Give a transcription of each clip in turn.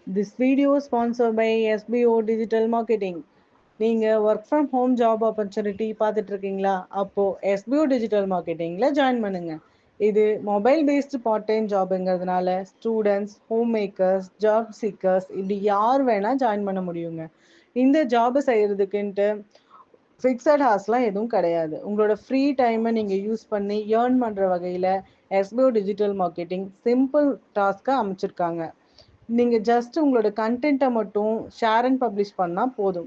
This video is sponsored by SBO Digital Marketing. நீங்கள் work from home job opportunity பார்த்துட்டு இருக்கீங்களா? அப்போது SBO digital மார்க்கெட்டிங்கில் ஜாயின் பண்ணுங்கள். இது மொபைல் பேஸ்டு பார்ட் டைம் ஜாபுங்கிறதுனால students, home makers, job seekers இப்படி யார் வேணால் ஜாயின் பண்ண முடியுங்க. இந்த ஜாபை செய்கிறதுக்குன்ட்டு ஃபிக்ஸட் ஹார்ஸ்லாம் எதுவும் கிடையாது. உங்களோட ஃப்ரீ டைமை நீங்கள் யூஸ் பண்ணி ஏர்ன் பண்ணுற வகையில் SBO டிஜிட்டல் மார்க்கெட்டிங் சிம்பிள் டாஸ்க்காக அமைச்சிருக்காங்க. நீங்கள் ஜஸ்ட் உங்களோட கண்டென்ட்டை மட்டும் ஷேர் அண்ட் பப்ளிஷ் பண்ணால் போதும்.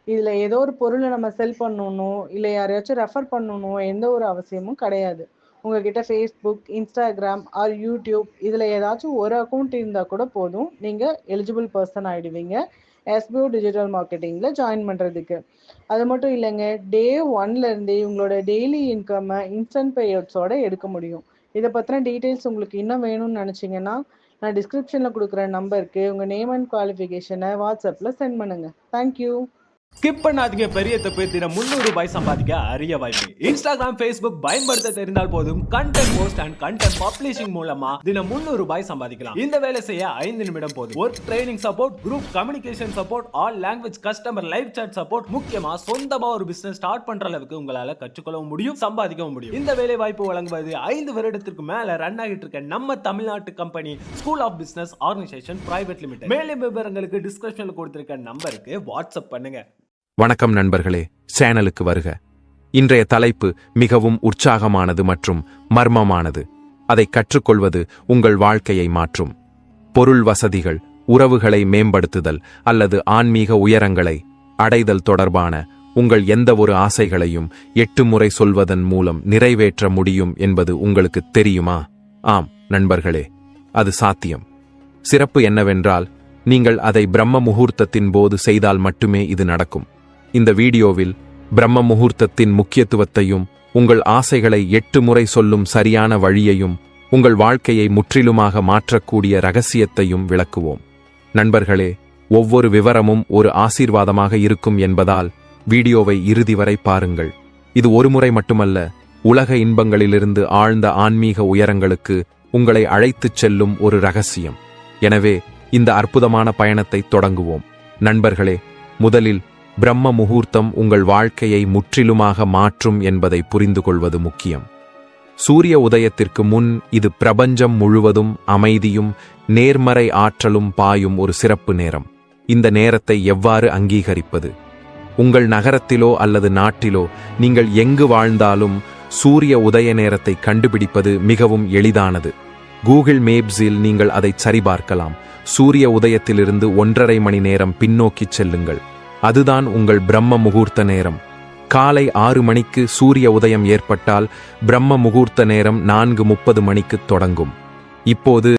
இதில் ஏதோ ஒரு பொருளை நம்ம செல் பண்ணணும், இல்லை யாரையாச்சும் ரெஃபர் பண்ணணும், எந்த ஒரு அவசியமும் கிடையாது. உங்ககிட்ட ஃபேஸ்புக், இன்ஸ்டாகிராம் ஆர் யூடியூப் இதில் ஏதாச்சும் ஒரு அக்கௌண்ட் இருந்தால் கூட போதும், நீங்கள் எலிஜிபிள் பர்சன் ஆகிடுவீங்க SBO டிஜிட்டல் மார்க்கெட்டிங்கில் ஜாயின் பண்ணுறதுக்கு. அது மட்டும் இல்லைங்க, டே 1லேருந்தே உங்களோட டெய்லி இன்கம்மை இன்ஸ்டன்ட் பேஅவுட்ஸோடு எடுக்க முடியும். இதை பற்றின டீட்டெயில்ஸ் உங்களுக்கு இன்னும் வேணும்னு நினச்சிங்கன்னா நான் டிஸ்கிரிப்ஷனில் கொடுக்குற நம்பருக்கு உங்கள் நேம் அண்ட் குவாலிஃபிகேஷனை வாட்ஸ்அப்பில் சென்ட் பண்ணுங்கள். தேங்க்யூ. ஸ்கிப் பண்ணாதீங்க. பெரிய தப்பு. தினம் 300 ரூபாய் சம்பாதிக்க அரிய வாய்ப்பு. இன்ஸ்டாகிராம், ஃபேஸ்புக் பயன்படுத்த தெரிந்தால் போதும், content post and content publishing மூலமா தினம் 300 ரூபாய் சம்பாதிக்கலாம். இந்த வேலை செய்ய 5 நிமிடம் போதும். Work training support, group communication support, all language customer live chat support, முக்கியமா சொந்தமா ஒரு பிசினஸ் ஸ்டார்ட் பண்ற அளவுக்கு உங்களால கற்றுக்கொள்ளவும் முடியும், சம்பாதிக்கவும் முடியும். இந்த வேலை வாய்ப்பு வழங்குவது 5 வருடத்திற்கு மேல ரன் ஆகிட்டு இருக்க நம்ம தமிழ்நாட்டு company school of business organisation private limited. மேலும் விவரங்களுக்கு டிஸ்கிரிப்ஷன்ல கொடுத்திருக்க நம்பருக்கு வாட்ஸ்அப் பண்ணுங்க. வணக்கம் நண்பர்களே, சேனலுக்கு வருக. இன்றைய தலைப்பு மிகவும் உற்சாகமானது மற்றும் மர்மமானது. அதை கற்றுக்கொள்வது உங்கள் வாழ்க்கையை மாற்றும். பொருள் வசதிகள், உறவுகளை மேம்படுத்துதல் அல்லது ஆன்மீக உயரங்களை அடைதல் தொடர்பான உங்கள் எந்த ஒரு ஆசைகளையும் 8 முறை சொல்வதன் மூலம் நிறைவேற்ற முடியும் என்பது உங்களுக்கு தெரியுமா? ஆம் நண்பர்களே, அது சாத்தியம். சிறப்பு என்னவென்றால், நீங்கள் அதை பிரம்ம முகூர்த்தத்தின் போது செய்தால் மட்டுமே இது நடக்கும். இந்த வீடியோவில் பிரம்ம முகூர்த்தத்தின் முக்கியத்துவத்தையும், உங்கள் ஆசைகளை 8 முறை சொல்லும் சரியான வழியையும், உங்கள் வாழ்க்கையை முற்றிலுமாக மாற்றக்கூடிய ரகசியத்தையும் விளக்குவோம். நண்பர்களே, ஒவ்வொரு விவரமும் ஒரு ஆசீர்வாதமாக இருக்கும் என்பதால் வீடியோவை இறுதி வரை பாருங்கள். இது ஒரு முறை மட்டுமல்ல, உலக இன்பங்களிலிருந்து ஆழ்ந்த ஆன்மீக உயரங்களுக்கு உங்களை அழைத்துச் செல்லும் ஒரு ரகசியம். எனவே இந்த அற்புதமான பயணத்தை தொடங்குவோம். நண்பர்களே, முதலில் பிரம்ம முகூர்த்தம் உங்கள் வாழ்க்கையை முற்றிலுமாக மாற்றும் என்பதை புரிந்து கொள்வது முக்கியம். சூரிய உதயத்திற்கு முன் இது பிரபஞ்சம் முழுவதும் அமைதியும் நேர்மறை ஆற்றலும் பாயும் ஒரு சிறப்பு நேரம். இந்த நேரத்தை எவ்வாறு அங்கீகரிப்பது? உங்கள் நகரத்திலோ அல்லது நாட்டிலோ நீங்கள் எங்கு வாழ்ந்தாலும் சூரிய உதய நேரத்தை கண்டுபிடிப்பது மிகவும் எளிதானது. கூகுள் மேப்ஸில் நீங்கள் அதை சரிபார்க்கலாம். சூரிய உதயத்திலிருந்து 1.5 மணி நேரம் பின்னோக்கிச் செல்லுங்கள். அதுதான் உங்கள் பிரம்ம முகூர்த்த நேரம். காலை 6 மணிக்கு சூரிய உதயம் ஏற்பட்டால் பிரம்ம முகூர்த்த நேரம் 4:30 மணிக்கு தொடங்கும். இப்போது